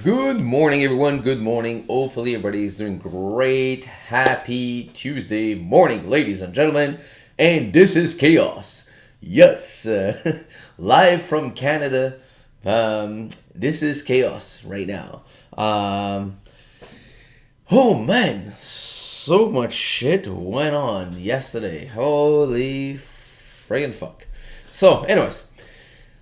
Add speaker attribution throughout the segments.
Speaker 1: Good morning, everyone. Good morning. Hopefully, everybody is doing great. Happy Tuesday morning, ladies and gentlemen. And this is Chaos. Yes, live from Canada. This is Chaos right now. Oh man, so much shit went on yesterday. Holy friggin' fuck. So, anyways,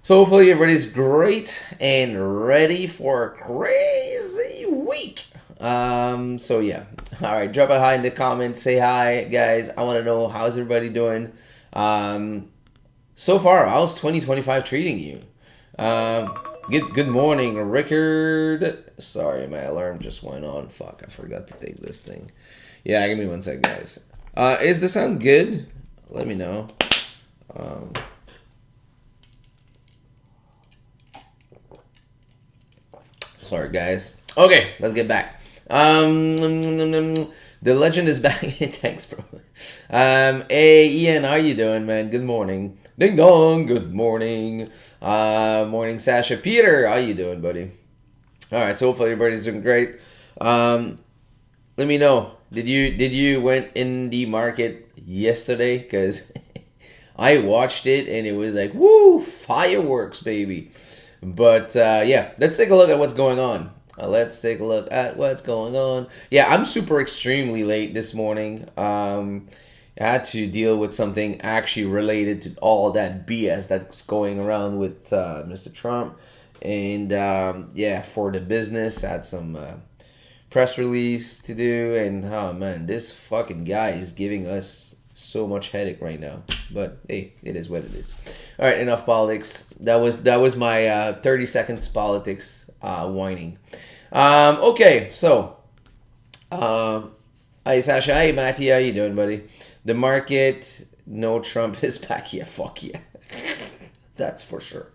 Speaker 1: so hopefully everybody's great and ready for a crazy week. So yeah. All right, drop a hi in the comments. Say hi, guys. I want to know how's everybody doing. So far, how's 2025 treating you? Good morning, Rickard. Sorry, my alarm just went on. Fuck, I forgot to take this thing. Yeah, give me one sec, guys. Is the sound good? Let me know. Sorry, guys. Okay, let's get back. The legend is back. Thanks, bro. Hey, Ian, how you doing, man? Good morning. Ding dong. Good morning. Morning, Sasha. Peter, how you doing, buddy? All right. So hopefully everybody's doing great. Let me know. Did you went in the market yesterday? Cause I watched it and it was like woo fireworks, baby. But yeah, let's take a look at what's going on. Let's take a look at what's going on. Yeah, I'm super extremely late this morning. I had to deal with something actually related to all that BS that's going around with Mr. Trump. And yeah, for the business, I had some press release to do. And oh man, this fucking guy is giving us so much headache right now. But hey, it is what it is. All right, enough politics. That was my 30 seconds politics whining. Okay, so hi Sasha, hi Matty, how you doing, buddy? The market, no Trump is back. Yeah, fuck yeah, that's for sure.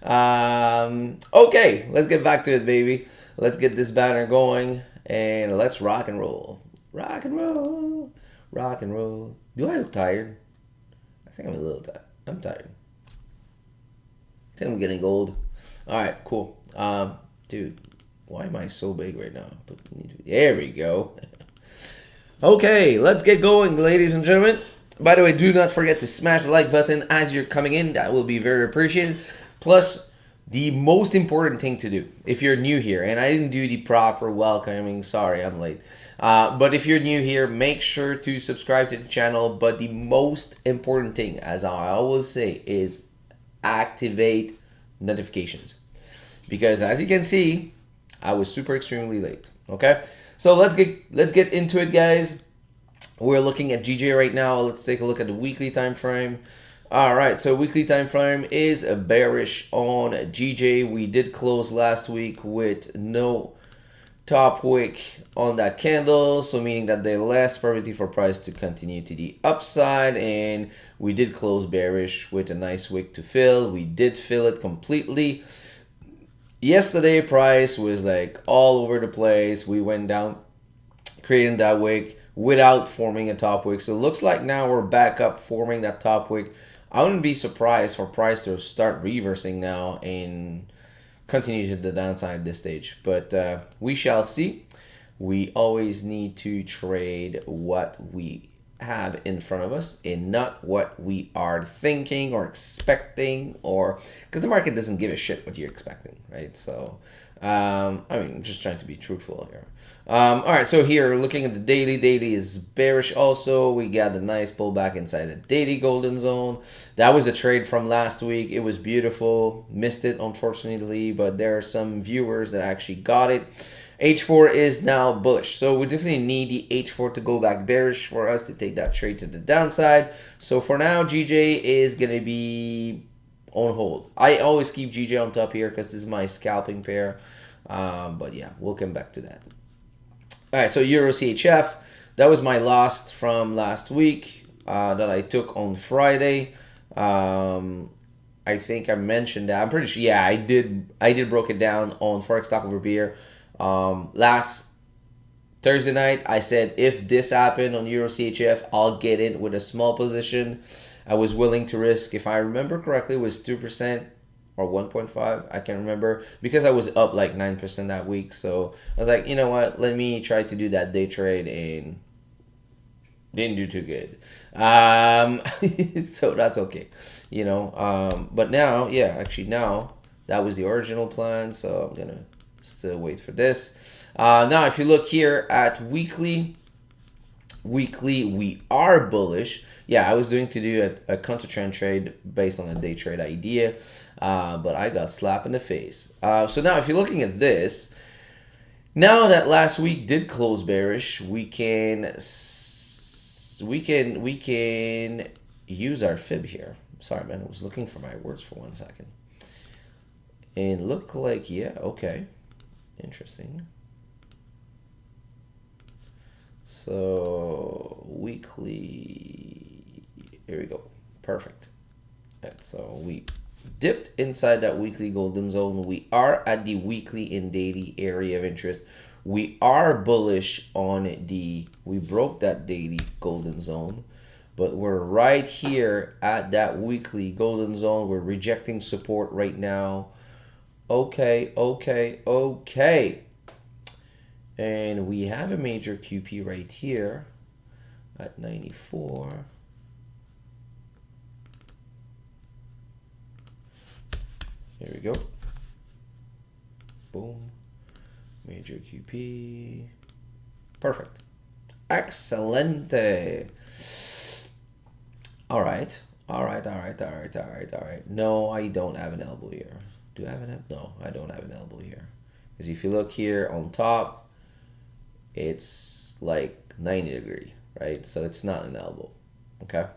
Speaker 1: Okay, let's get back to it, baby. Let's get this banner going and let's rock and roll. Rock and roll. Rock and roll. Do I look tired? I think I'm a little tired. I'm tired. I think I'm getting old. All right, cool. Dude, why am I so big right now? There we go. Okay, let's get going, ladies and gentlemen. By the way, do not forget to smash the like button as you're coming in. That will be very appreciated. Plus, the most important thing to do if you're new here, and I didn't do the proper welcoming, sorry, I'm late. But if you're new here, make sure to subscribe to the channel. But the most important thing, as I always say, is activate notifications. Because as you can see, I was super extremely late. Okay, so let's get into it, guys. We're looking at GJ right now. Let's take a look at the weekly time frame. All right, so weekly time frame is bearish on GJ. We did close last week with no top wick on that candle, so meaning that there's less probability for price to continue to the upside, and we did close bearish with a nice wick to fill. We did fill it completely. Yesterday price was like all over the place. We went down creating that wick without forming a top wick, so it looks like now we're back up forming that top wick. I wouldn't be surprised for price to start reversing now and continue to the downside at this stage. But we shall see. We always need to trade what we have in front of us and not what we are thinking or expecting, or because the market doesn't give a shit what you're expecting, right? So I mean, I'm just trying to be truthful here. All right, so here looking at the daily is bearish also. We got a nice pullback inside the daily golden zone. That was a trade from last week. It was beautiful. Missed it, unfortunately, but there are some viewers that actually got it. H4 is now bullish, so we definitely need the H4 to go back bearish for us to take that trade to the downside. So for now, GJ is going to be on hold. I always keep GJ on top here because this is my scalping pair. But yeah, we'll come back to that. All right, so Euro CHF, that was my loss from last week that I took on Friday. I think I mentioned that. I'm pretty sure. Yeah, I did broke it down on Forex Talk Over Beer. Last Thursday night, I said if this happened on Euro CHF, I'll get in with a small position. I was willing to risk, if I remember correctly, it was 2%. or 1.5. I can't remember because I was up like 9% that week. So I was like, you know what? Let me try to do that day trade and didn't do too good. So that's okay, you know. But now, yeah, actually now that was the original plan. So I'm gonna still wait for this. Now, if you look here at weekly, we are bullish. Yeah, I was doing to do a counter trend trade based on a day trade idea, but I got slapped in the face. So now, if you're looking at this, now that last week did close bearish, we can use our fib here. Sorry, man, I was looking for my words for 1 second. And look like, yeah, okay, interesting. So weekly, here we go, perfect. Right, so we dipped inside that weekly golden zone. We are at the weekly and daily area of interest. We are bullish on we broke that daily golden zone, but we're right here at that weekly golden zone. We're rejecting support right now. Okay. And we have a major QP right here at 94. Here we go. Boom. Major QP. Perfect. Excelente. All right. No, I don't have an elbow here. Do I have an elbow? No, I don't have an elbow here. Because if you look here on top, it's like 90 degree, right? So it's not an elbow, okay?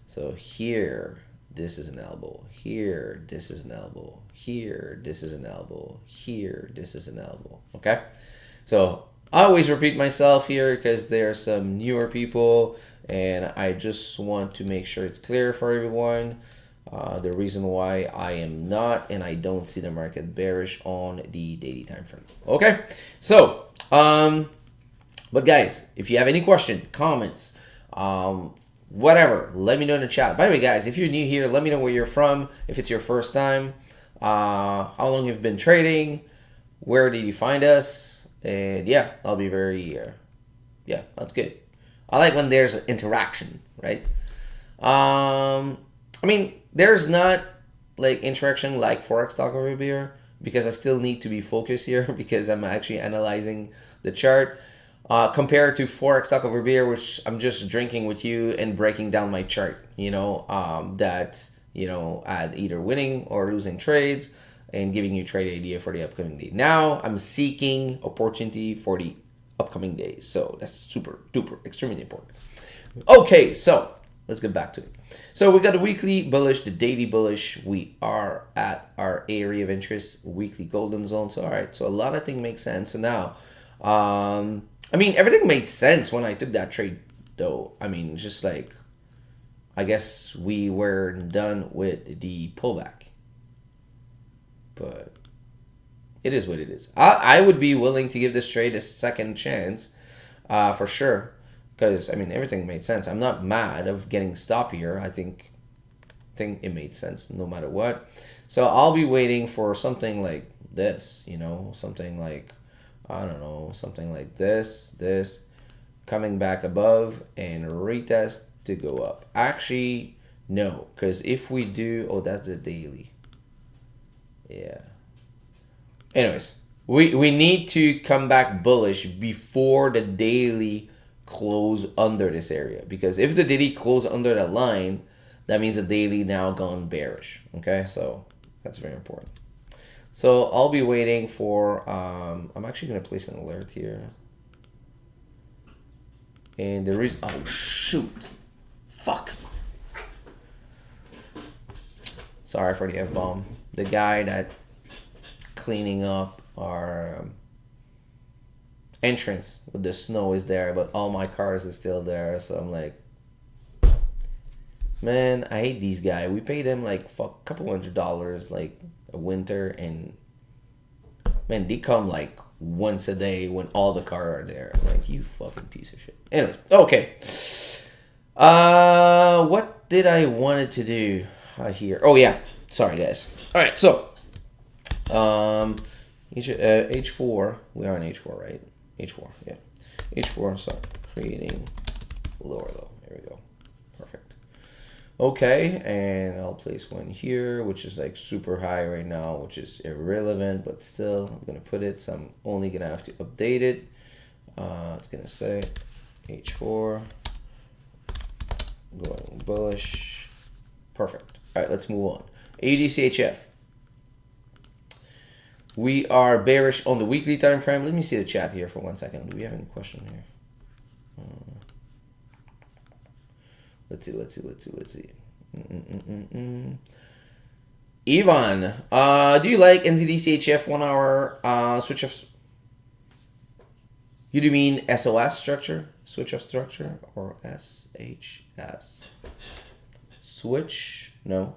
Speaker 1: So here, this is an elbow. Here, this is an elbow. Here, this is an elbow. Here, this is an elbow, okay? So I always repeat myself here because there are some newer people and I just want to make sure it's clear for everyone. The reason why I am not and I don't see the market bearish on the daily time frame. Okay, so but guys, if you have any question, comments, whatever, let me know in the chat. By the way, guys, if you're new here, let me know where you're from. If it's your first time, how long you've been trading, where did you find us, and yeah, I'll be very yeah, that's good. I like when there's interaction, right? I mean, there's not like interaction like Forex talk over here because I still need to be focused here because I'm actually analyzing the chart compared to Forex talk over beer, which I'm just drinking with you and breaking down my chart, you know, that, you know, at either winning or losing trades and giving you trade idea for the upcoming day. Now I'm seeking opportunity for the upcoming days. So that's super duper extremely important. Okay, so let's get back to it. So we got the weekly bullish, the daily bullish. We are at our area of interest, weekly golden zone. So all right, so a lot of things make sense. So now, I mean, everything made sense when I took that trade, though. I mean, just like, I guess we were done with the pullback, but it is what it is. I would be willing to give this trade a second chance, for sure. Because, I mean, everything made sense. I'm not mad of getting stopped here. I think it made sense no matter what. So I'll be waiting for something like this, you know, something like, I don't know, something like this, coming back above and retest to go up. Actually, no, because if we do, oh, that's the daily. Yeah. Anyways, we need to come back bullish before the daily close under this area, because if the daily close under that line, that means the daily now gone bearish. Okay, so that's very important. So I'll be waiting for I'm actually going to place an alert here, and the reason, oh shoot, fuck, sorry for the F-bomb. The guy that cleaning up our entrance with the snow is there, but all my cars is still there. So I'm like, man, I hate these guys. We paid them like a couple $100 like a winter, and man, they come like once a day when all the cars are there. I'm like, you fucking piece of shit. Anyways, okay. What did I wanted to do here? Oh yeah, Sorry, guys. All right, so H4. We are on H4, right? H4, yeah. H4. So creating lower low. There we go. Perfect. Okay, and I'll place one here, which is like super high right now, which is irrelevant, but still, I'm gonna put it. So I'm only gonna have to update it. It's gonna say H4 going bullish. Perfect. All right, let's move on. AUDCHF. We are bearish on the weekly time frame. Let me see the chat here for 1 second. Do we have any question here? Let's see. Ivan, do you like NZDCHF 1 hour switch of? You do mean SOS structure, switch of structure, or SHS? Switch, no.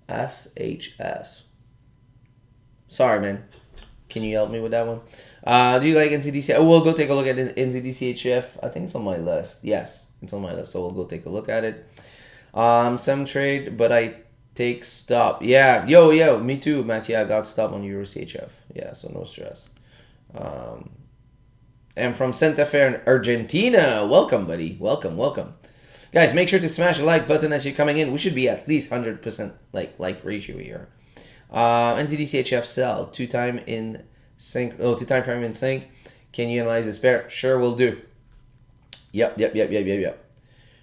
Speaker 1: SHS. Sorry, man. Can you help me with that one? Do you like NZDC? Oh, we'll go take a look at NZDCHF. I think it's on my list. Yes, it's on my list. So we'll go take a look at it. Some trade, but I take stop. Yeah, yo, me too, Matthew. I got stop on EuroCHF. Yeah, so no stress. And from Santa Fe in Argentina. Welcome, buddy. Welcome. Guys, make sure to smash the like button as you're coming in. We should be at least 100% like ratio here. NZDCHF sell 2 time in sync. Oh, 2 time frame in sync. Can you analyze this pair? Sure, will do. Yep.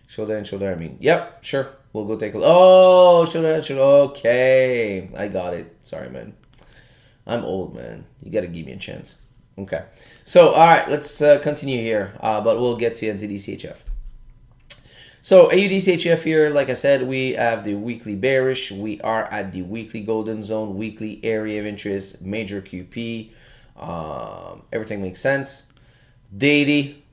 Speaker 1: Shoulder. I mean, yep, sure. We'll go take a look. Oh, shoulder. Okay, I got it. Sorry, man. I'm old, man. You gotta give me a chance. Okay. So, all right, let's continue here. But we'll get to NZDCHF. So AUDCHF here, like I said, we have the weekly bearish. We are at the weekly golden zone, weekly area of interest, major QP. Everything makes sense. Daily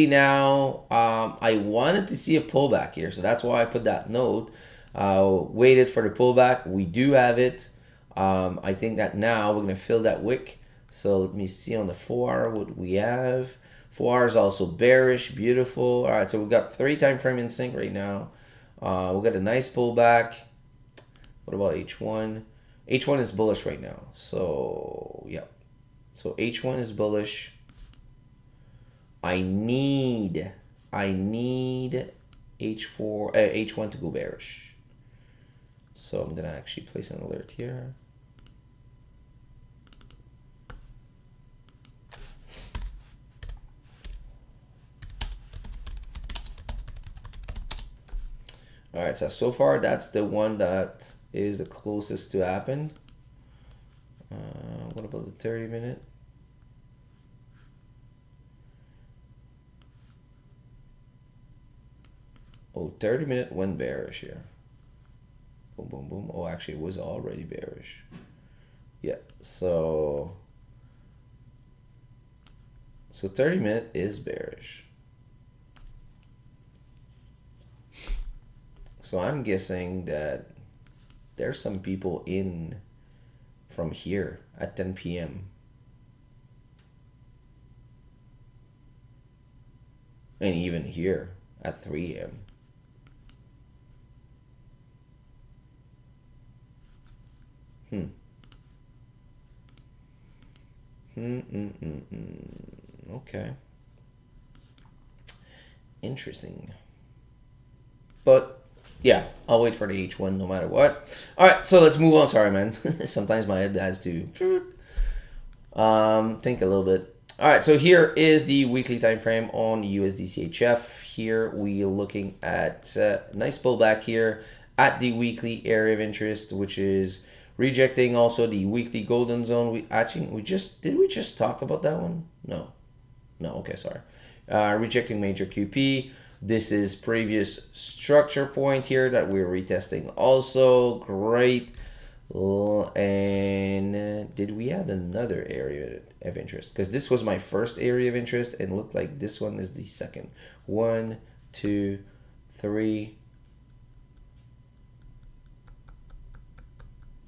Speaker 1: now. I wanted to see a pullback here, so that's why I put that note. Waited for the pullback. We do have it. I think that now we're gonna fill that wick. So let me see on the 4 hour what we have. 4 hours also bearish, beautiful. All right, so we've got 3 time frame in sync right now. We've got a nice pullback. What about H1? H1 is bullish right now. So yeah, so H1 is bullish. I need H1 to go bearish. So I'm gonna actually place an alert here. All right, so far that's the one that is the closest to happen. What about the 30 minute? Oh, 30 minute went bearish here. Boom. Oh, actually it was already bearish. Yeah, so 30 minute is bearish. So I'm guessing that there's some people in from here at 10 p.m. and even here at 3 a.m. Okay. Interesting. But yeah, I'll wait for the H1 no matter what. All right, so let's move on. Sorry, man. Sometimes my head has to think a little bit. All right, so here is the weekly time frame on USDCHF. Here we are looking at a nice pullback here at the weekly area of interest, which is rejecting also the weekly golden zone. Did we just talked about that one? No. Okay, sorry. Rejecting major QP. This is previous structure point here that we're retesting also. Great. And did we add another area of interest? Because this was my first area of interest and looked like this one is the second. 1, 2, 3,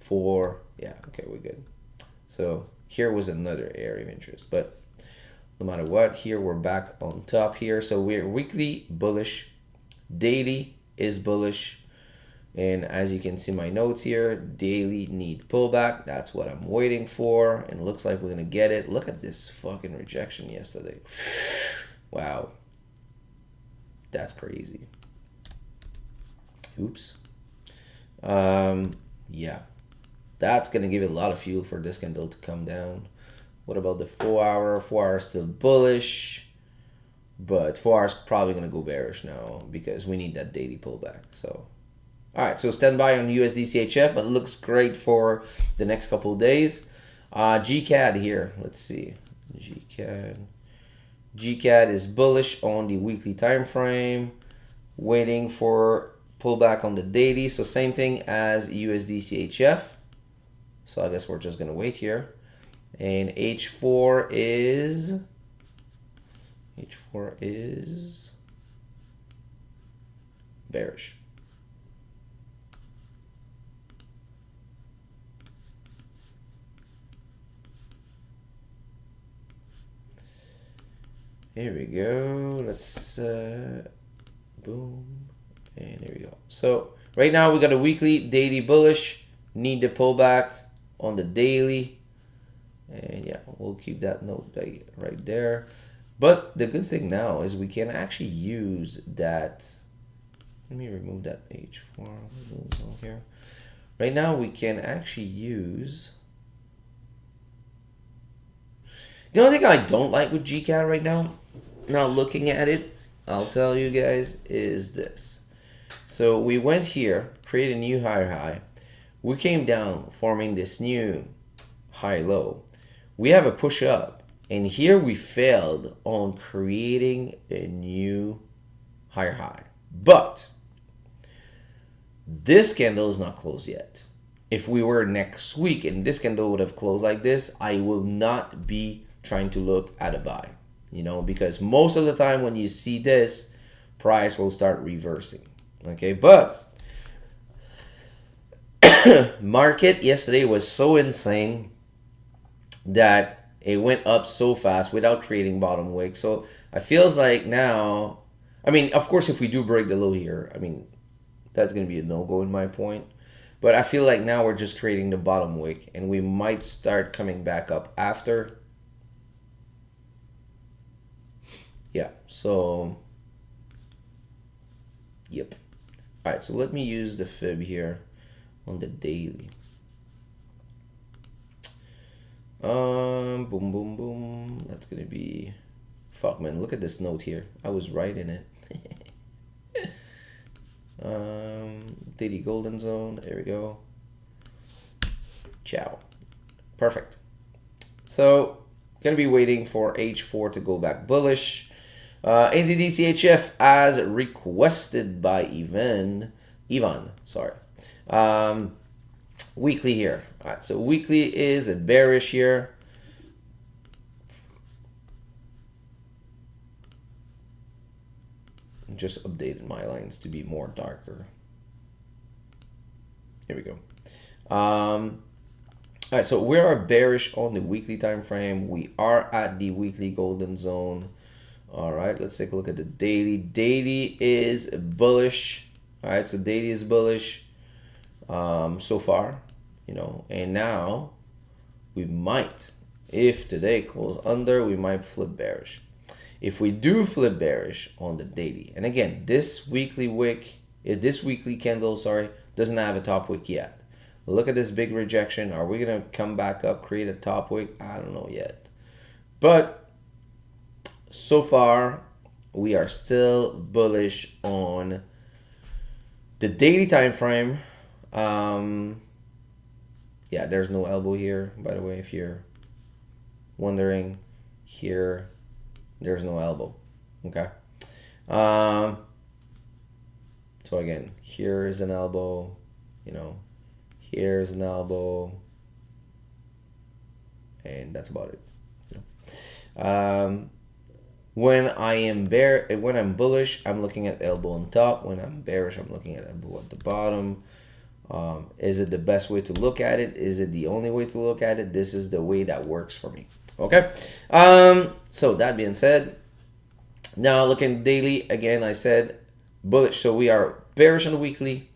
Speaker 1: 4. Yeah, okay, we're good. So here was another area of interest, but no matter what, here we're back on top here. So we're weekly bullish, daily is bullish. And as you can see my notes here, daily need pullback. That's what I'm waiting for. And it looks like we're going to get it. Look at this fucking rejection yesterday. Wow. That's crazy. Oops. Yeah. That's going to give it a lot of fuel for this candle to come down. What about the 4 hour? 4 hour still bullish. But 4 hours probably going to go bearish now because we need that daily pullback. So, all right. So stand by on USD/CHF, but it looks great for the next couple of days. GCAD here. Let's see. GCAD is bullish on the weekly time frame, waiting for pullback on the daily. So same thing as USD/CHF. So I guess we're just going to wait here. And H4 is bearish. Here we go. Let's boom, and there we go. So right now we got a weekly, daily bullish. Need the pullback on the daily, and yeah, we'll keep that note right there. But the good thing now is we can actually use that. Let me remove that H4 here. Right now we can actually use. The only thing I don't like with GCAD right now, looking at it, I'll tell you guys, is this. So we went here, create a new higher high. We came down, forming this new high low. We have a push up, and here we failed on creating a new higher high. But this candle is not closed yet. If we were next week and this candle would have closed like this, I will not be trying to look at a buy, because most of the time when you see this, price will start reversing. Okay, but market yesterday was so insane that it went up so fast without creating bottom wick. So I feels like now, of course, if we do break the low here, that's going to be a no-go in my point. But I feel like now we're just creating the bottom wick, and we might start coming back up after. Yeah, so, yep. All right, so let me use the fib here on the daily. Boom, boom, boom. That's going to be, fuck, man, look at this note here. I was right in it. Daily golden zone, there we go. Ciao. Perfect. So, gonna be waiting for H4 to go back bullish. NZD/CHF as requested by Ivan, sorry. Weekly here. All right, so weekly is a bearish here. Just updated my lines to be more darker. Here we go. All right, so we are bearish on the weekly time frame. We are at the weekly golden zone. All right, let's take a look at the daily. Daily is bullish. All right, so daily is bullish so far, and now we might, if today close under, we might flip bearish. If we do flip bearish on the daily, and again, this weekly candle, doesn't have a top wick yet. Look at this big rejection. Are we going to come back up, create a top wick? I don't know yet. But so far, we are still bullish on the daily time frame. Yeah, there's no elbow here, by the way, if you're wondering. Here, there's no elbow. Okay. So again, here is an elbow, here's an elbow, and that's about it. When I'm bullish, I'm looking at elbow on top. When I'm bearish, I'm looking at elbow at the bottom. Is it the best way to look at it? Is it the only way to look at it? This is the way that works for me. Okay. So that being said, now looking daily, again, I said bullish. So we are bearish on the weekly.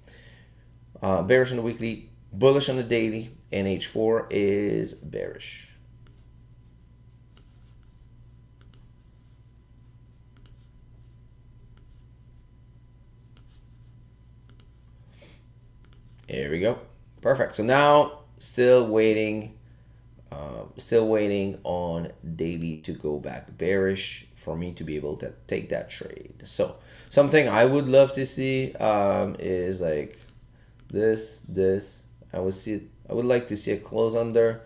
Speaker 1: Bearish on the weekly, bullish on the daily, and H4 is bearish. There we go. Perfect. So now still waiting on daily to go back bearish for me to be able to take that trade. So something I would love to see is like this. I would like to see a close under,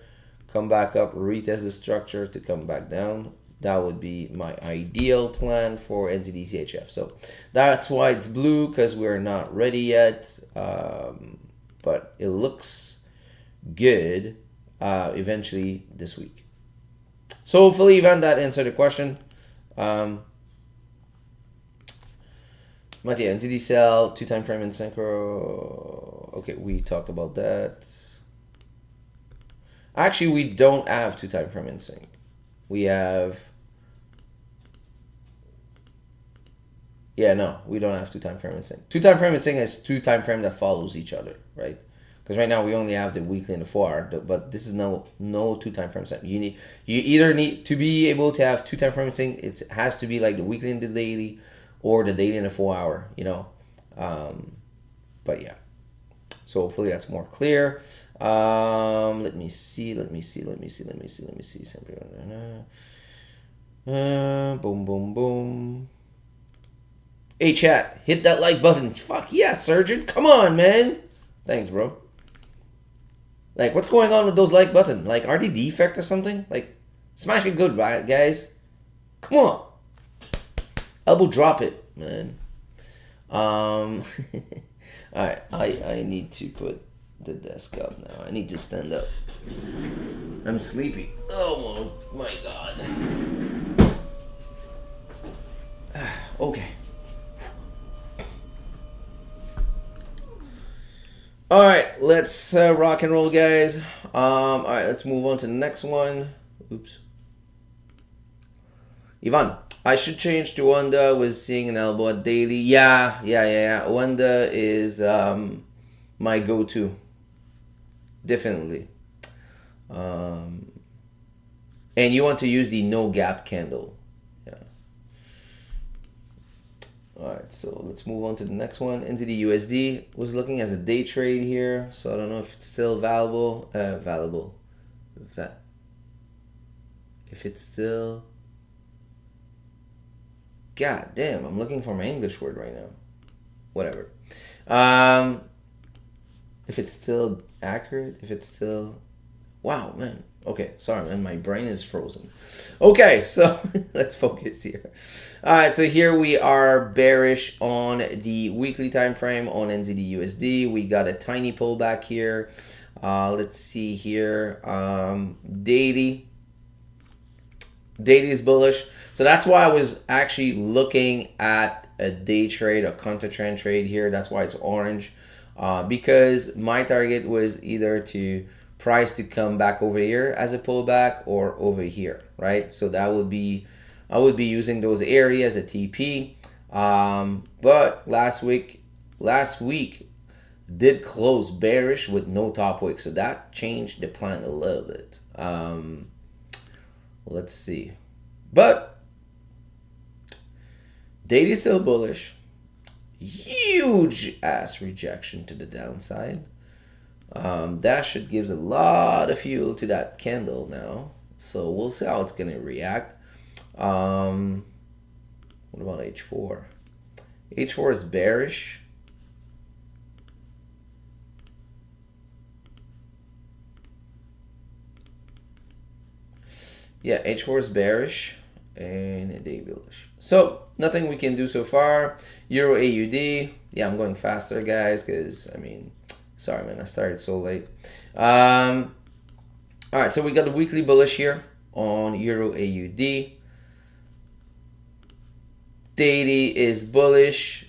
Speaker 1: come back up, retest the structure to come back down. That would be my ideal plan for NZD-CHF. So that's why it's blue, because we're not ready yet. But it looks good eventually this week. So hopefully, Ivan, that answered the question. Mattia, NZD sell, 2 time frame in synchro. Okay, we talked about that. Actually, we don't have 2 time frame in sync. We have... Yeah, no, we don't have 2 time frame in sync. 2 time frame in sync is 2 time frame that follows each other, right? Because right now we only have the weekly and the 4 hour, but this is no 2 time frame sync. You either need to be able to have 2 time frame in sync. It has to be like the weekly and the daily, or the daily and the 4 hour. You know, but yeah. So hopefully that's more clear. Let me see. Boom, boom, boom. Hey chat, hit that like button. Fuck yes, Surgeon. Come on, man. Thanks, bro. Like, what's going on with those like button? Like, are they defect or something? Like, smash it good, right, guys? Come on. Elbow drop it, man. Alright, I need to put the desk up now. I need to stand up. I'm sleepy. Oh my god. Okay. All right, let's rock and roll, guys. All right, let's move on to the next one. Oops. Ivan, I should change to Wanda. Was seeing an elbow at daily. Yeah. Wanda is my go-to. Definitely. And you want to use the no gap candle. Yeah. Alright, so let's move on to the next one. NZD USD was looking as a day trade here, so I don't know if it's still valuable. If it's still... God damn, I'm looking for my English word right now. Whatever. If it's still accurate, if it's still... Wow, man. Okay, sorry, man. My brain is frozen. Okay, so let's focus here. All right, so here we are bearish on the weekly time frame on NZD USD. We got a tiny pullback here. Let's see here. Daily is bullish. So that's why I was actually looking at a day trade, a counter trend trade here. That's why it's orange. Because my target was either to price to come back over here as a pullback or over here, right? So that would be, I would be using those areas as a TP. But last week did close bearish with no top wick, so that changed the plan a little bit. Let's see, but daily is still bullish. Huge ass rejection to the downside. That should give a lot of fuel to that candle now. So we'll see how it's going to react. What about H4? H4 is bearish. Yeah, H4 is bearish and a day bullish. So nothing we can do so far. Euro AUD. Yeah, I'm going faster, guys, because I mean, sorry, man, I started so late. All right, so we got the weekly bullish here on Euro AUD. Daily is bullish.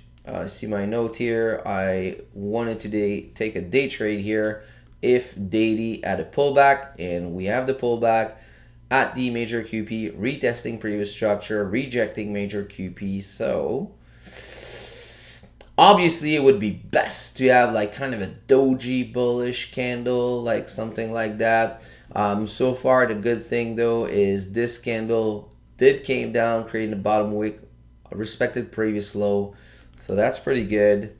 Speaker 1: See my note here. I wanted to take a day trade here if daily at a pullback, and we have the pullback at the major QP, retesting previous structure, rejecting major QP. So Obviously, it would be best to have like kind of a doji bullish candle, like something like that. So far, the good thing though is this candle did came down, creating a bottom wick, respected previous low. So that's pretty good.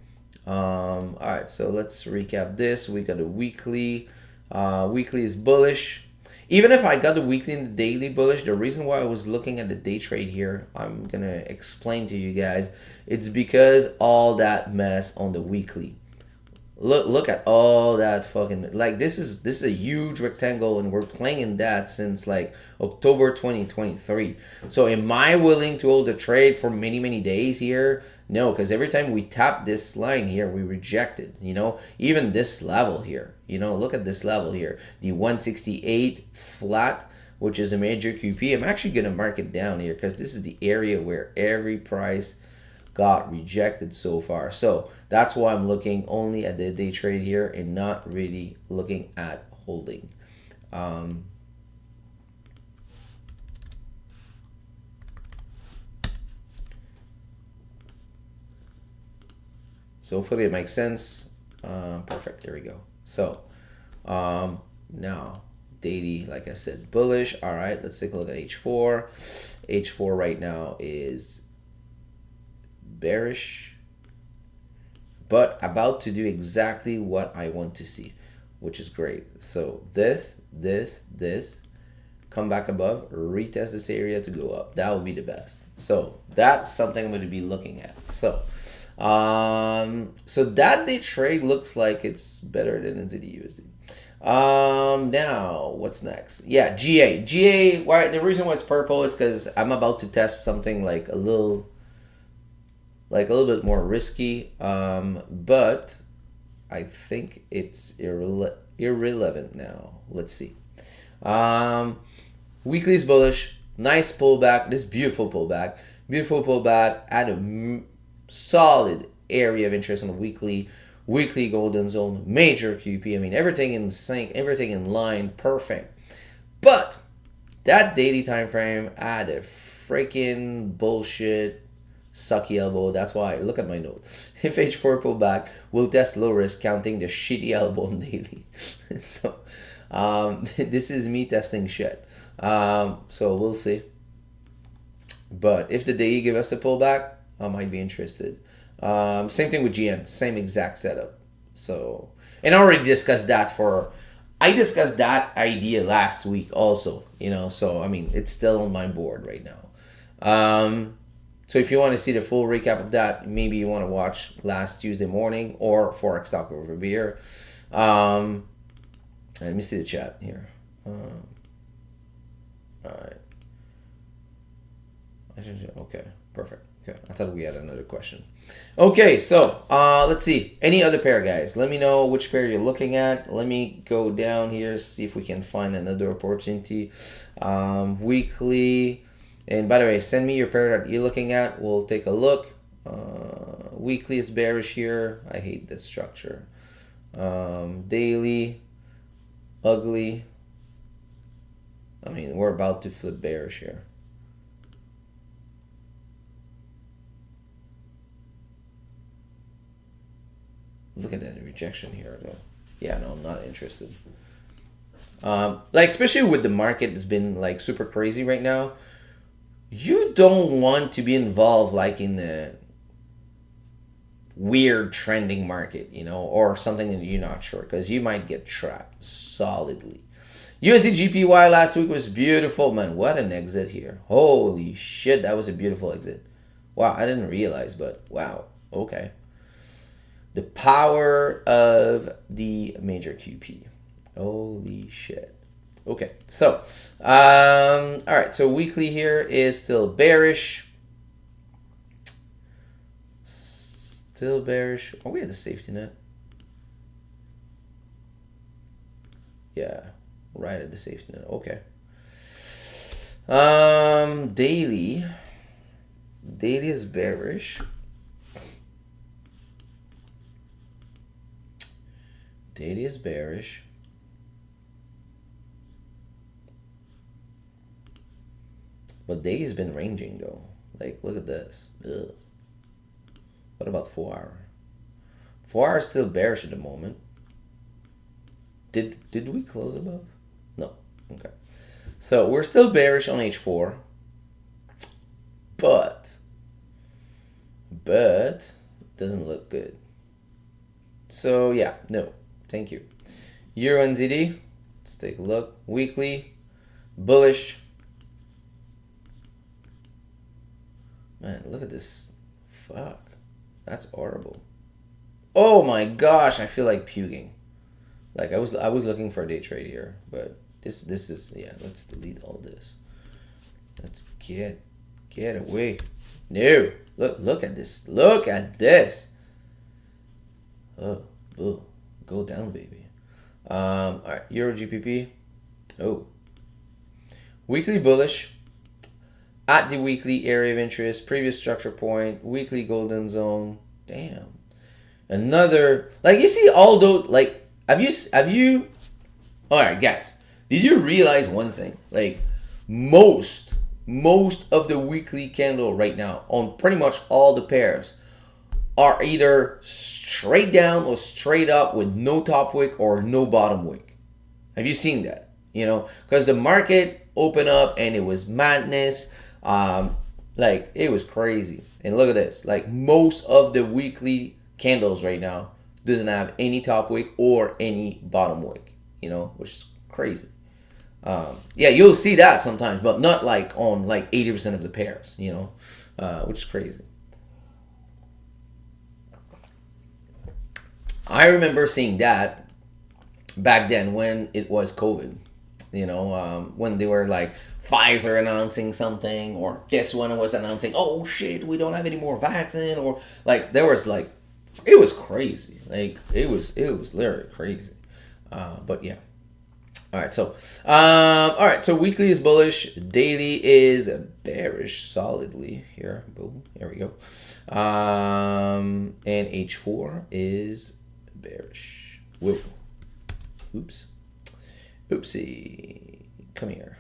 Speaker 1: All right, so let's recap this. We got a weekly. Weekly is bullish. Even if I got the weekly and the daily bullish, the reason why I was looking at the day trade here, I'm going to explain to you guys. It's because all that mess on the weekly. Look at all that fucking, like, this is a huge rectangle, and we're playing in that since like October 2023. So am I willing to hold a trade for many days here? No, because every time we tap this line here, we reject it. Even this level here, look at this level here, the 168 flat, which is a major QP. I'm actually gonna mark it down here because this is the area where every price got rejected so far. So that's why I'm looking only at the day trade here and not really looking at holding. So hopefully it makes sense. Perfect, there we go. So now daily, like I said, bullish. All right, let's take a look at H4. H4 right now is bearish, but about to do exactly what I want to see, which is great. So this, come back above, retest this area to go up. That would be the best. So that's something I'm going to be looking at. So so that day trade looks like it's better than NZD USD. Now what's next? Yeah, GA. Why the reason why it's purple? It's because I'm about to test something like a little bit more risky, but I think it's irrelevant now. Let's see. Weekly is bullish. Nice pullback. This beautiful pullback. At a solid area of interest on the weekly golden zone, major QP. I mean, everything in sync, everything in line, perfect. But that daily time frame had a freaking bullshit sucky elbow. That's why, look at my note. If H4 pull back, we'll test low risk, counting the shitty elbow on daily. So this is me testing shit. So we'll see. But if the daily give us a pullback, I might be interested. Same thing with GN, same exact setup. So, and I already discussed that I discussed that idea last week also, so I mean, it's still on my board right now. So if you want to see the full recap of that, maybe you want to watch last Tuesday morning or Forex Talk over beer. Let me see the chat here. All right. Okay, perfect. Okay, I thought we had another question. Okay, so let's see. Any other pair, guys? Let me know which pair you're looking at. Let me go down here, see if we can find another opportunity. Weekly. And by the way, send me your pair that you're looking at. We'll take a look. Weekly is bearish here. I hate this structure. Daily, ugly. I mean, we're about to flip bearish here. Look at that rejection here, though. Yeah, no, I'm not interested. Like, especially with the market that's been like super crazy right now. You don't want to be involved like in the weird trending market, or something that you're not sure, because you might get trapped solidly. USD GPY last week was beautiful, man. What an exit here. Holy shit, that was a beautiful exit. Wow, I didn't realize, but wow, okay. The power of the major QP. Holy shit. Okay, so, all right, so weekly here is still bearish. Still bearish. Oh, we had the safety net. Yeah, right at the safety net. Okay. Daily. Daily is bearish. Daily is bearish. But day's been ranging though. Like, look at this. Ugh. What about 4 hour? 4 are still bearish at the moment. Did we close above? No. Okay. So we're still bearish on H4. But it doesn't look good. So yeah, no. Thank you. Euro NZD. Let's take a look. Weekly. Bullish. Man, look at this. Fuck. That's horrible. Oh my gosh, I feel like puking. Like I was looking for a day trade here, but this is, yeah, let's delete all this. Let's get away. No. Look at this. Look at this. Oh, go down, baby. All right, Euro GBP. Oh. Weekly bullish. At the weekly area of interest, previous structure point, weekly golden zone. Damn. Another, like, you see all those, like, have you all right, guys, did you realize one thing? Like, most of the weekly candle right now on pretty much all the pairs are either straight down or straight up with no top wick or no bottom wick. Have you seen that? You know, because the market opened up and it was madness. Like, it was crazy. And look at this. Like, most of the weekly candles right now doesn't have any top wick or any bottom wick, you know, which is crazy. Yeah, you'll see that sometimes, but not like on like 80% of the pairs, you know, which is crazy. I remember seeing that back then when it was COVID, you know, when they were like Pfizer announcing something, or this one was announcing, oh shit, we don't have any more vaccine, or like there was like, it was crazy. Like it was literally crazy. But yeah. All right, so weekly is bullish, daily is bearish solidly here. Boom, there we go. And H4 is bearish. Whoa. Oops. Oopsie. Come here.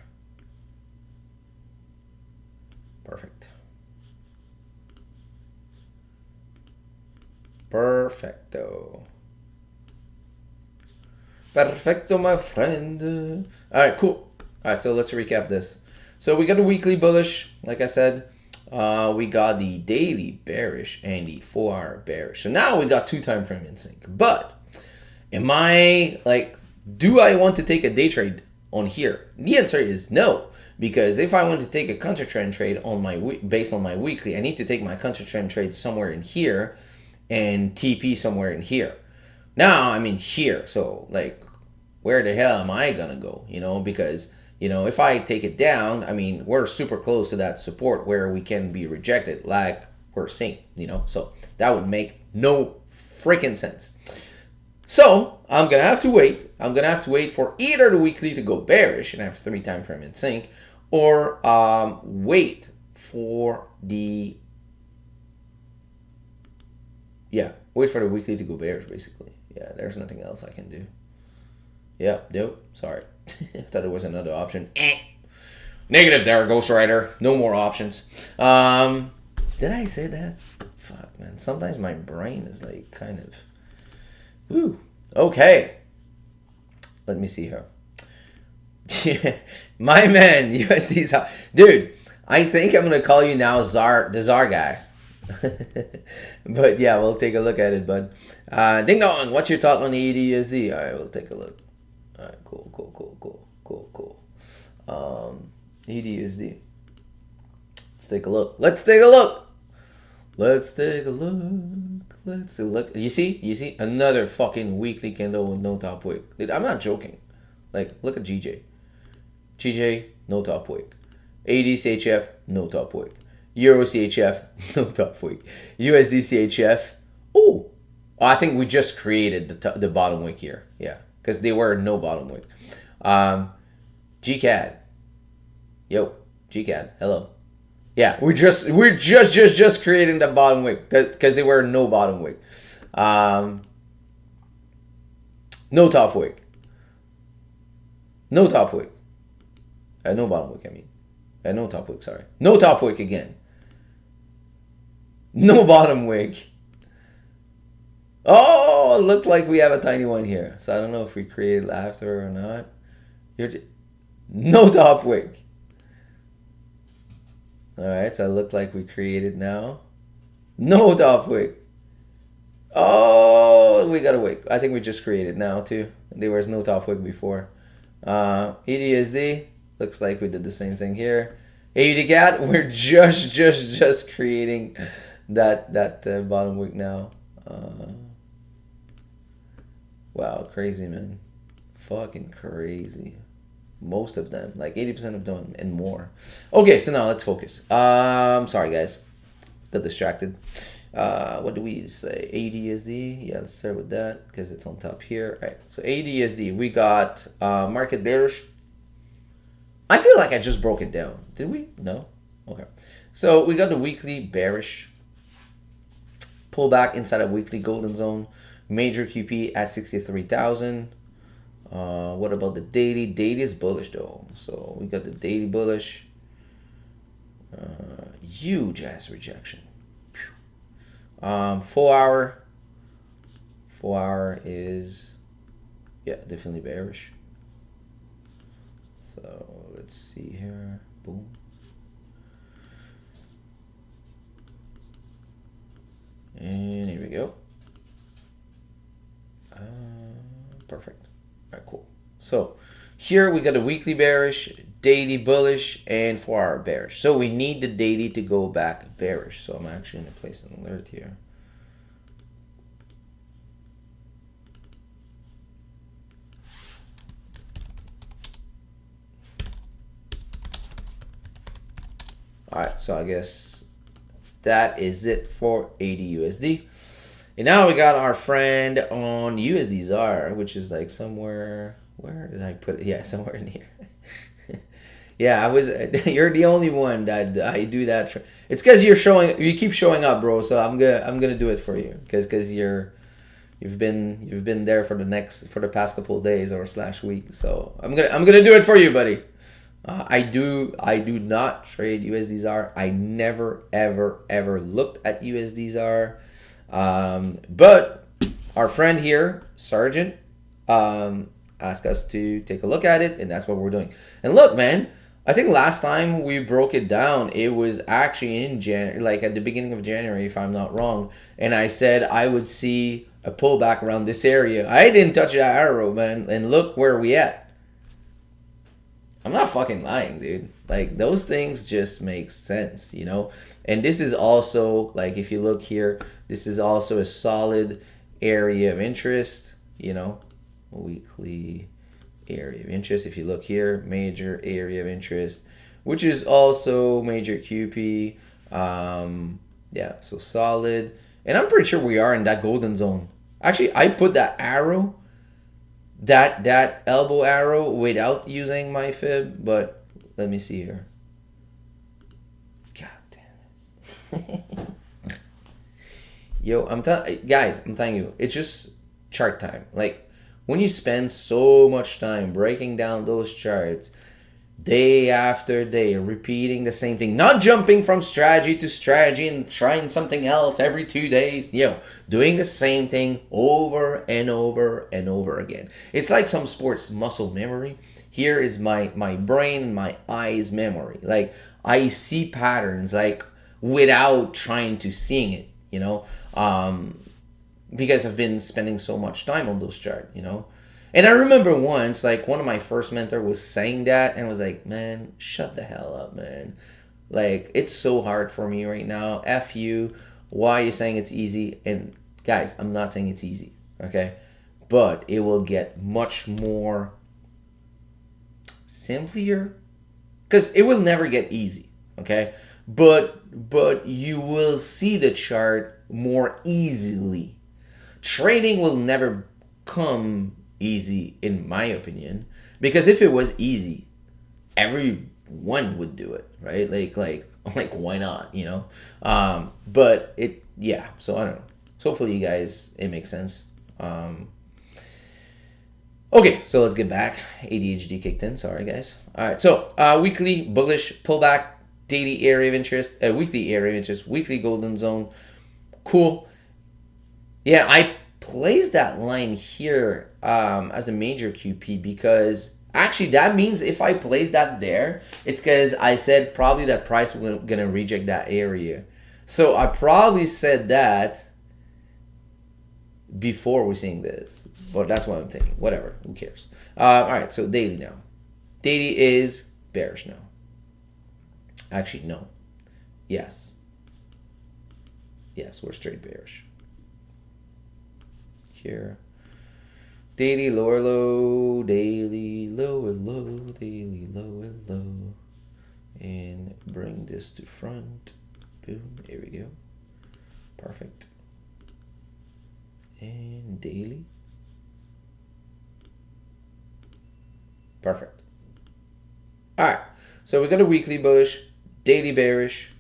Speaker 1: Perfect. Perfecto. Perfecto, my friend. All right, cool. All right, so let's recap this. So we got a weekly bullish, like I said. We got the daily bearish and the 4-hour bearish. So now we got 2 time frame in sync. But am I like, do I want to take a day trade on here? The answer is no, because if I want to take a counter trend trade on my based on my weekly, I need to take my counter trend trade somewhere in here and TP somewhere in here. Now I'm in here, so like, where the hell am I gonna go? You know, because, you know, if I take it down, I mean, we're super close to that support where we can be rejected, like we're seeing, you know, so that would make no freaking sense. So I'm gonna have to wait. I'm gonna have to wait for either the weekly to go bearish and have 3 time frame in sync, or wait for the wait for the weekly to go bearish, basically. Yeah, there's nothing else I can do. Yeah, nope, sorry. I thought there was another option. Negative there, Ghost Rider. No more options. Did I say that? Fuck, man. Sometimes my brain is like kind of... Woo. Okay. Let me see here. My man, USD's out. Dude, I think I'm going to call you now the Czar guy. But yeah, we'll take a look at it, bud. Ding dong, what's your thought on the EUDUSD? All right, we'll take a look. All right, cool. EUDUSD. Let's take a look. Let's take a look. You see? Another fucking weekly candle with no top wick. Dude, I'm not joking. Like, look at GJ. GJ, no top wick. AD CHF, no top wick. Euro CHF, no top wick. USD CHF, oh, I think we just created the bottom wick here. Yeah, because they were no bottom wick. GCAD. Yo, GCAD, hello. Yeah, we're just creating the bottom wick because they were no bottom wick. No top wick. No top wick. No bottom wick, I mean. No top wick, sorry. No top wick again. No bottom wick. Oh, it looked like we have a tiny one here. So I don't know if we created after or not. No top wick. All right, so it looked like we created now. No top wick. Oh, we got a wick. I think we just created now too. There was no top wick before. EDSD looks like we did the same thing here. AUD we're just creating that bottom wick now. Wow, crazy, man. Fucking crazy. Most of them, like 80% of them and more. Okay, so now let's focus. Sorry guys, got distracted. What do we say? ADSD. Yeah, let's start with that because it's on top here. All right, so ADSD, we got market bearish. I feel like I just broke it down. Did we? No. Okay. So we got the weekly bearish. Pull back inside a weekly golden zone. Major QP at 63,000. What about the daily? Daily is bullish though. So we got the daily bullish. Huge ass rejection. 4 hour. 4 hour is, yeah, definitely bearish. So let's see here. Boom. And here we go. Perfect. All right, cool. So here we got a weekly bearish, daily bullish, and 4 hour bearish. So we need the daily to go back bearish. So I'm actually going to place an alert here. All right, so I guess that is it for ADUSD. And now we got our friend on USD-ZAR, which is like somewhere, where did I put it? Yeah, somewhere in here. Yeah, you're the only one that I do that for. It's because you keep showing up, bro. So I'm gonna do it for you, because you've been there for the past couple of days or / week. So I'm gonna do it for you, buddy. I do not trade USD-ZAR. I never ever looked at USD-ZAR. But our friend here, Sergeant, asked us to take a look at it, and that's what we're doing. And look, man, I think last time we broke it down, it was actually in January, like at the beginning of January, if I'm not wrong. And I said I would see a pullback around this area. I didn't touch that arrow, man, and look where we at. I'm not fucking lying, dude. Like, those things just make sense, you know? And this is also, like, if you look here, this is also a solid area of interest, you know? Weekly area of interest. If you look here, major area of interest, which is also major QP. Yeah, so solid. And I'm pretty sure we are in that golden zone. Actually, I put that arrow, that elbow arrow without using my fib, but let me see here. God damn it. Yo, guys, I'm telling you, it's just chart time. Like, when you spend so much time breaking down those charts day after day, repeating the same thing, not jumping from strategy to strategy and trying something else every 2 days, doing the same thing over and over and over again. It's like some sports muscle memory. Here is my brain and my eyes memory. Like, I see patterns, like, without trying to seeing it, because I've been spending so much time on those charts, And I remember once, like, one of my first mentor was saying that and was like, man, shut the hell up, man. Like, it's so hard for me right now. F you. Why are you saying it's easy? And guys, I'm not saying it's easy, okay? But it will get much more simpler, because it will never get easy, okay? But you will see the chart more easily. Trading will never come easy, in my opinion, because if it was easy, everyone would do it, right? Like why not, but so I don't know. So hopefully you guys, it makes sense. Okay, so let's get back. ADHD kicked in, sorry guys. All right, so weekly bullish pullback, daily area of interest, weekly area of interest, weekly golden zone. Cool. Yeah, I place that line here as a major QP, because actually that means if I place that there, it's because I said probably that price was gonna reject that area. So I probably said that before we're seeing this, but that's what I'm thinking. Whatever, who cares? All right, so daily now. Daily is bearish now. Actually, no. Yes. Yes, we're straight bearish. Here. Daily lower low, daily lower low, daily lower low. And bring this to front. Boom, here we go. Perfect. And daily. Perfect. All right, so we got a weekly bullish, daily bearish,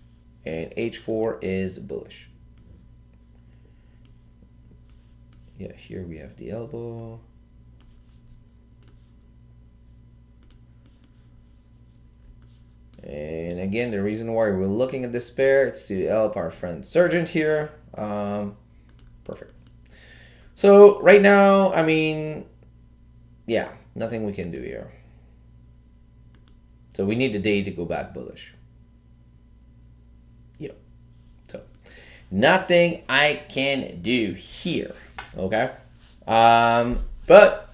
Speaker 1: and H4 is bullish. Yeah, here we have the elbow. And again, the reason why we're looking at this pair, it's to help our friend Sergeant here. Perfect. So right now, I mean, yeah, nothing we can do here. So we need the day to go back bullish. Yep. So nothing I can do here. Okay. But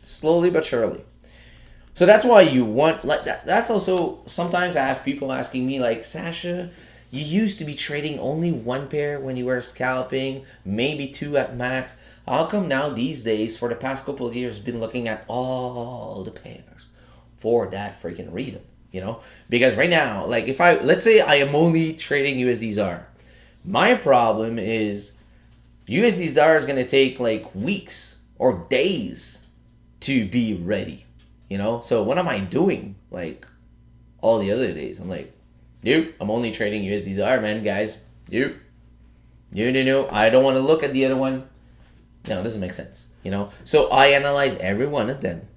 Speaker 1: slowly but surely. So that's why you want, like, that's also, sometimes I have people asking me like, Sasha, you used to be trading only one pair when you were scalping, maybe two at max. How come now these days, for the past couple of years, been looking at all the pairs for that freaking reason, you know? Because right now, like if let's say I am only trading USD-ZAR. My problem is USD-ZAR is going to take like weeks or days to be ready. You know, so what am I doing like all the other days? I'm like, dude, I'm only trading USD-ZAR, man, guys. You, I don't want to look at the other one. No, it doesn't make sense, you know. So I analyze every one of them.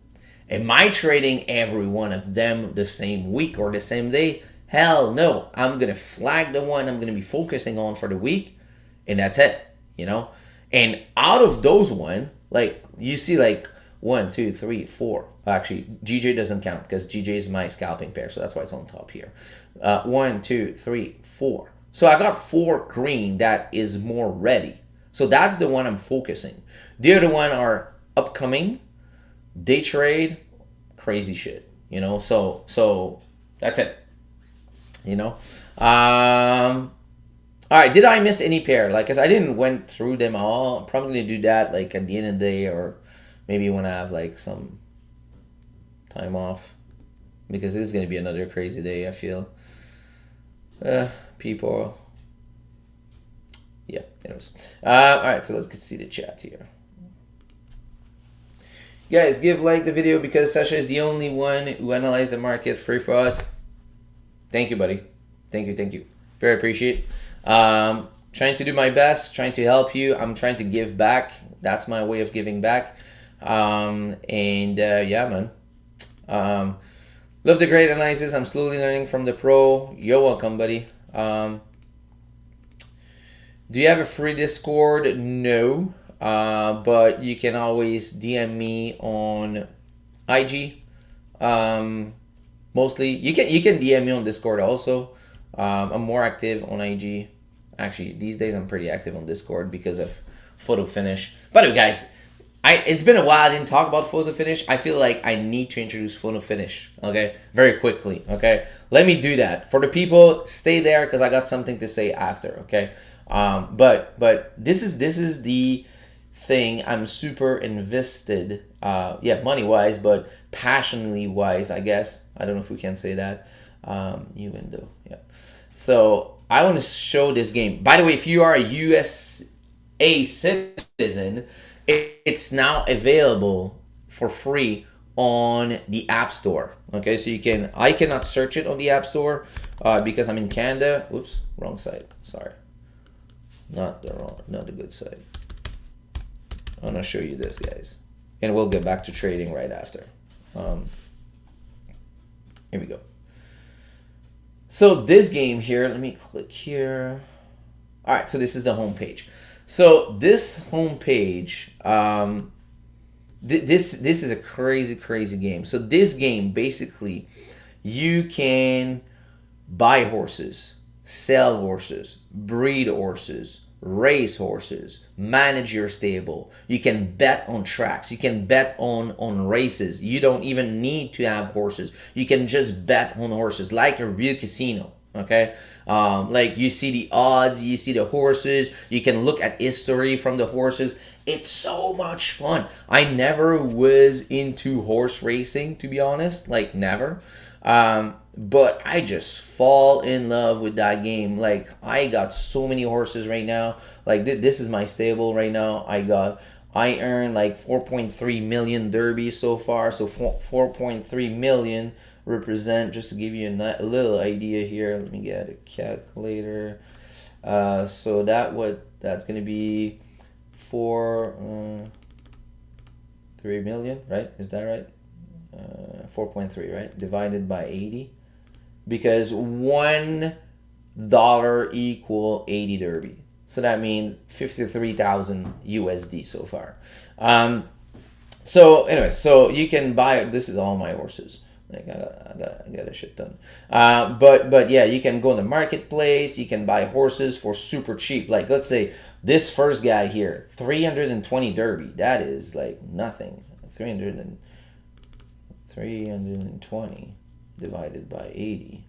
Speaker 1: Am I trading every one of them the same week or the same day? Hell no. I'm going to flag the one I'm going to be focusing on for the week, and that's it, you know. And out of those one, like you see like 1, 2, 3, 4. Actually, GJ doesn't count because GJ is my scalping pair, so that's why it's on top here. 1, 2, 3, 4. So I got 4 green that is more ready. So that's the one I'm focusing. The other one are upcoming, day trade, crazy shit. You know, so that's it. You know. All right, did I miss any pair? Like, cause I didn't went through them all. I'm probably gonna do that like at the end of the day, or maybe when I have like some time off, because this is gonna be another crazy day. I feel. People. Yeah. Anyways. All right. So let's see the chat here. Guys, give like the video because Sasha is the only one who analyzed the market free for us. Thank you, buddy. Thank you. Very appreciate. Trying to do my best, trying to help you. I'm trying to give back. That's my way of giving back. Yeah, man. Love the great analysis. I'm slowly learning from the pro. You're welcome, buddy. Do you have a free Discord? No. But you can always DM me on IG. Mostly, you can DM me on Discord also. I'm more active on IG. Actually, these days I'm pretty active on Discord because of PhotoFinish. By the way, guys, it's been a while I didn't talk about PhotoFinish. I feel like I need to introduce PhotoFinish, okay, very quickly, okay? Let me do that. For the people, stay there because I got something to say after, okay? But this is the thing I'm super invested, money-wise, but passionately-wise, I guess. I don't know if we can say that. New window, yeah. So I want to show this game. By the way, if you are a USA citizen, it's now available for free on the App Store. Okay, so I cannot search it on the App Store because I'm in Canada. Oops, wrong side. Sorry, not the good side. I'm gonna show you this, guys, and we'll get back to trading right after. Here we go. So this game here, let me click here. All right, so this is the home page. So this homepage, this is a crazy game. So this game, basically, you can buy horses, sell horses, breed horses, race horses, manage your stable. You can bet on tracks. You can bet on races. You don't even need to have horses. You can just bet on horses like a real casino. Okay, like you see the odds, you see the horses, you can look at history from the horses. It's so much fun. I never was into horse racing, to be honest, like never. But I just fall in love with that game. Like I got so many horses right now. Like this is my stable right now. I earned like 4.3 million derby so far. So 4.3 million represent, just to give you a little idea here. Let me get a calculator. So that's gonna be 3 million, right? Is that right? 4.3, right? Divided by 80, because $1 equal 80 derby. So that means 53,000 USD so far. So anyway, so you can buy. This is all my horses. Like I got a shit ton. But yeah, you can go in the marketplace. You can buy horses for super cheap. Like let's say this first guy here, 320 derby. That is like nothing. 320 divided by 80.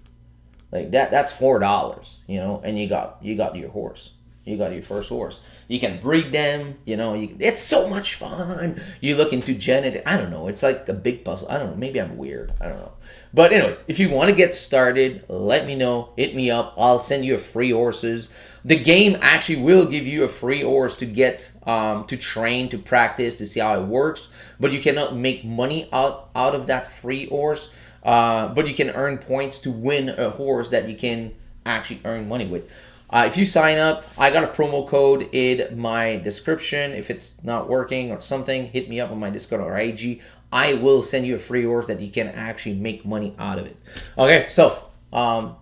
Speaker 1: Like that's $4, you know, and you got your horse. You got your first horse. You can breed them, you know. It's so much fun. You look into genetic. I don't know. It's like a big puzzle. I don't know. Maybe I'm weird. I don't know. But anyways, if you want to get started, let me know. Hit me up. I'll send you a free horses. The game actually will give you a free horse to get to train, to practice, to see how it works. But you cannot make money out of that free horse. But you can earn points to win a horse that you can actually earn money with. If you sign up, I got a promo code in my description. If it's not working or something, hit me up on my Discord or IG. I will send you a free horse that you can actually make money out of it. Okay, so I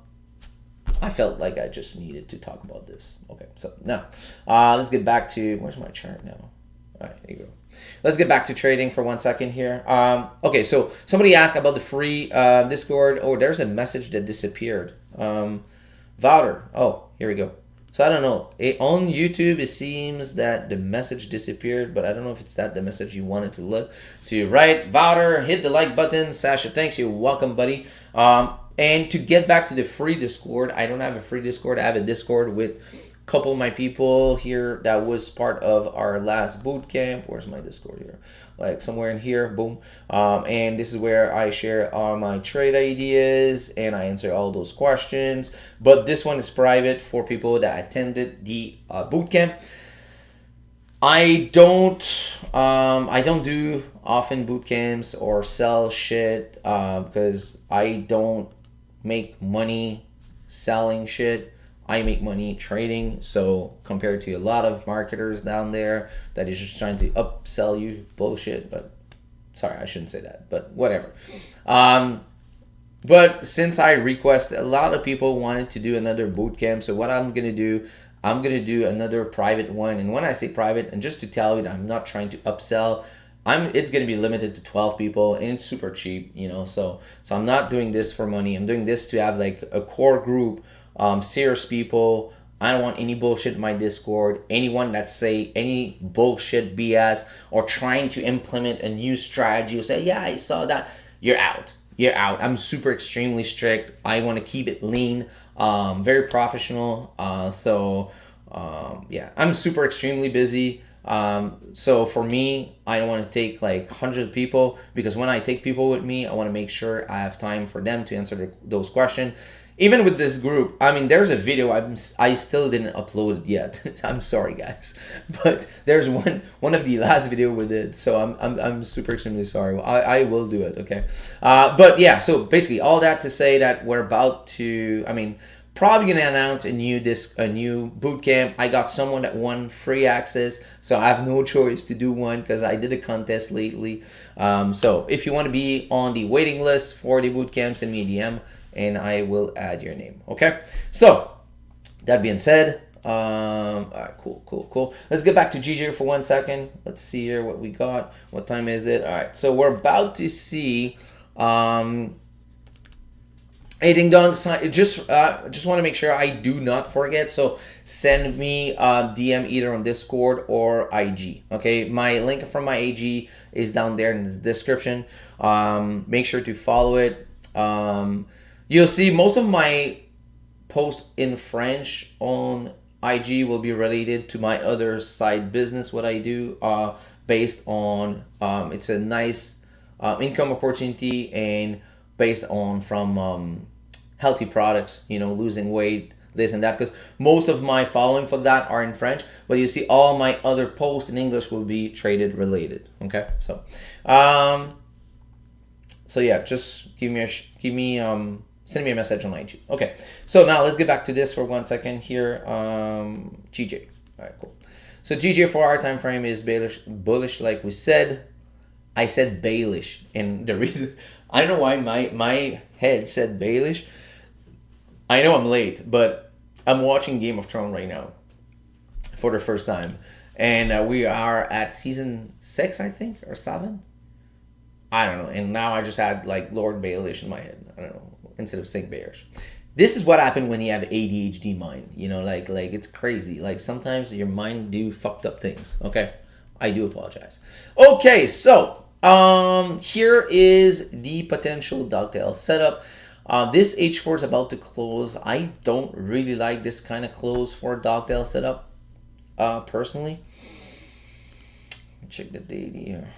Speaker 1: felt like I just needed to talk about this. Okay, so now let's get back to, where's my chart now? All right, there you go. Let's get back to trading for 1 second here. Okay, so somebody asked about the free Discord. Oh, there's a message that disappeared. Vouter. Oh, here we go. So I don't know. On YouTube, it seems that the message disappeared, but I don't know if it's the message you wanted to look to write. Vouter, hit the like button. Sasha, thanks. You're welcome, buddy. And to get back to the free Discord, I don't have a free Discord. I have a Discord with a couple of my people here that was part of our last boot camp. Where's my Discord here? Like somewhere in here, boom. And this is where I share all my trade ideas and I answer all those questions. But this one is private for people that attended the boot camp. I don't do often boot camps or sell shit because I don't make money selling shit. I make money trading. So compared to a lot of marketers down there that is just trying to upsell you bullshit, but sorry, I shouldn't say that, but whatever. But since I requested, a lot of people wanted to do another boot camp. So what I'm going to do, I'm going to do another private one. And when I say private, and just to tell you that I'm not trying to upsell, it's going to be limited to 12 people and it's super cheap, you know. So I'm not doing this for money. I'm doing this to have like a core group, serious people. I don't want any bullshit in my Discord. Anyone that say any bullshit BS or trying to implement a new strategy or say, yeah, I saw that, you're out. You're out. I'm super extremely strict. I want to keep it lean, very professional. Yeah, I'm super extremely busy. So for me, I don't want to take like 100 people because when I take people with me, I want to make sure I have time for them to answer those questions. Even with this group, I mean, there's a video I still didn't upload it yet. I'm sorry, guys, but there's one of the last video we did, so I'm super extremely sorry. I will do it, okay? But yeah, so basically all that to say that we're about to, I mean, probably gonna announce a new boot camp. I got someone that won free access, so I have no choice to do one because I did a contest lately. So if you want to be on the waiting list for the boot camp, send me a DM and I will add your name. Okay. So that being said, All right, cool. Let's get back to GJ for 1 second. Let's see here what we got. What time is it? All right, so we're about to see Hey Ding Dong, just want to make sure I do not forget. So send me DM either on Discord or IG. Okay, my link from my IG is down there in the description. Make sure to follow it. You'll see most of my posts in French on IG will be related to my other side business, what I do, based on it's a nice income opportunity and based on from healthy products, losing weight, this and that, because most of my following for that are in French, but you see all my other posts in English will be traded related. Okay, so yeah, just send me a message on IG. Okay, so now let's get back to this for 1 second here. GJ, all right, cool. So GJ for our time frame is bullish, like we said. I said Baelish, and the reason I don't know why my head said Baelish. I know I'm late, but I'm watching Game of Thrones right now for the first time, and we are at season 6, I think, or 7. I don't know. And now I just had like Lord Baelish in my head. I don't know, instead of Saint Baelish. This is what happened when you have ADHD mind. Like it's crazy. Like sometimes your mind do fucked up things. Okay, I do apologize. Okay, so here is the potential dogtail setup. This H4 is about to close. I don't really like this kind of close for a dogtail setup, personally. Check the date here.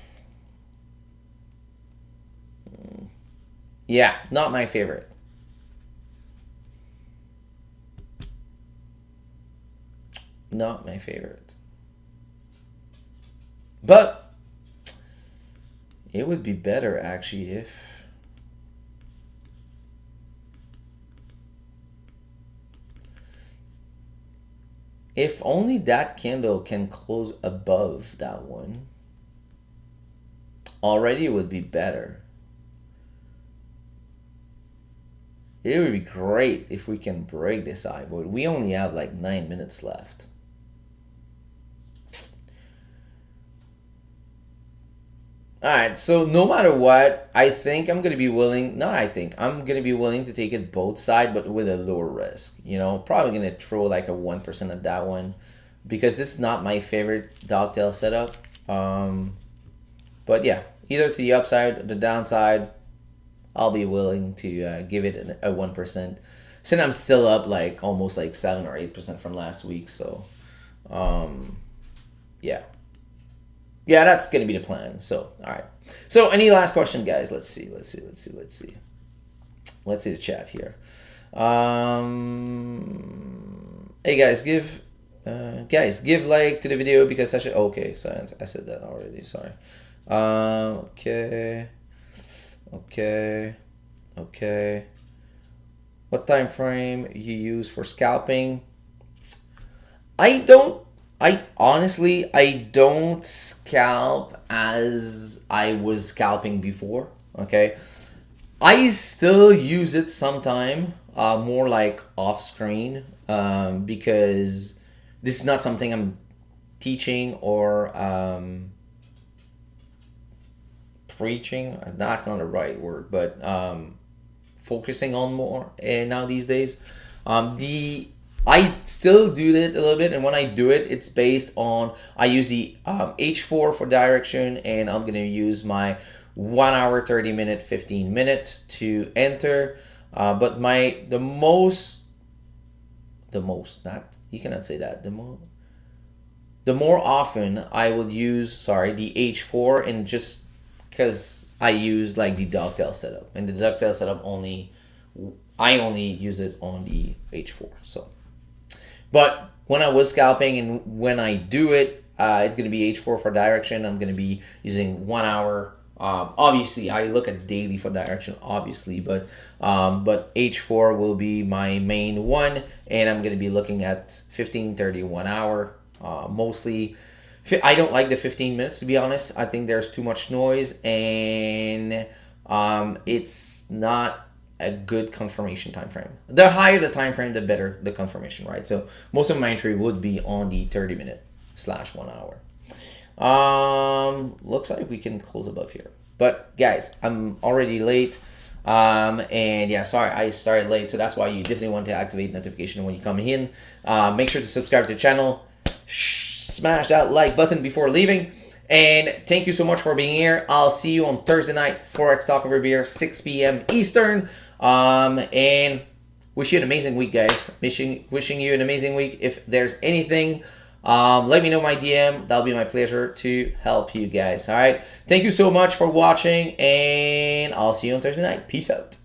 Speaker 1: Yeah, not my favorite. Not my favorite. But it would be better actually if only that candle can close above that one. Already it would be better. It would be great if we can break this high, but we only have like 9 minutes left. Alright, so no matter what, I think I'm going to be willing, I'm going to be willing to take it both sides, but with a lower risk. Probably going to throw like a 1% at that one, because this is not my favorite dogtail setup. But yeah, either to the upside or the downside, I'll be willing to give it a 1%. Since I'm still up like almost like 7 or 8% from last week, so yeah. Yeah, that's gonna be the plan. So, all right. So, any last question, guys? Let's see the chat here. Hey guys, give like to the video because I should. Okay, so I said that already. Sorry. Okay. What time frame you use for scalping? I honestly don't scalp as I was scalping before. Okay, I still use it sometime, more like off screen, because this is not something I'm teaching or preaching. That's not the right word, but focusing on more. And now these days, I still do it a little bit, and when I do it, it's based on, I use the H4 for direction, and I'm going to use my 1 hour, 30 minute, 15 minute to enter. But the most, not, you cannot say that, the more often I would use, the H4, and just because I use like the dogtail setup, and the dogtail setup I only use it on the H4, so. But when I was scalping and when I do it, it's going to be H4 for direction. I'm going to be using 1 hour. Obviously, I look at daily for direction, obviously, but H4 will be my main one, and I'm going to be looking at 15, 30, 1 hour. Mostly, I don't like the 15 minutes, to be honest. I think there's too much noise, and it's not a good confirmation time frame. The higher the time frame, the better the confirmation, right? So most of my entry would be on the 30-minute / 1 hour. Looks like we can close above here. But guys, I'm already late. And yeah, sorry, I started late, so that's why you definitely want to activate notification when you come in. Make sure to subscribe to the channel. Smash that like button before leaving. And thank you so much for being here. I'll see you on Thursday night, Forex Talk Over Beer, 6 p.m. Eastern. And wish you an amazing week, guys. Wishing you an amazing week. If there's anything, let me know my DM. That'll be my pleasure to help you guys. All right. Thank you so much for watching, and I'll see you on Thursday night. Peace out.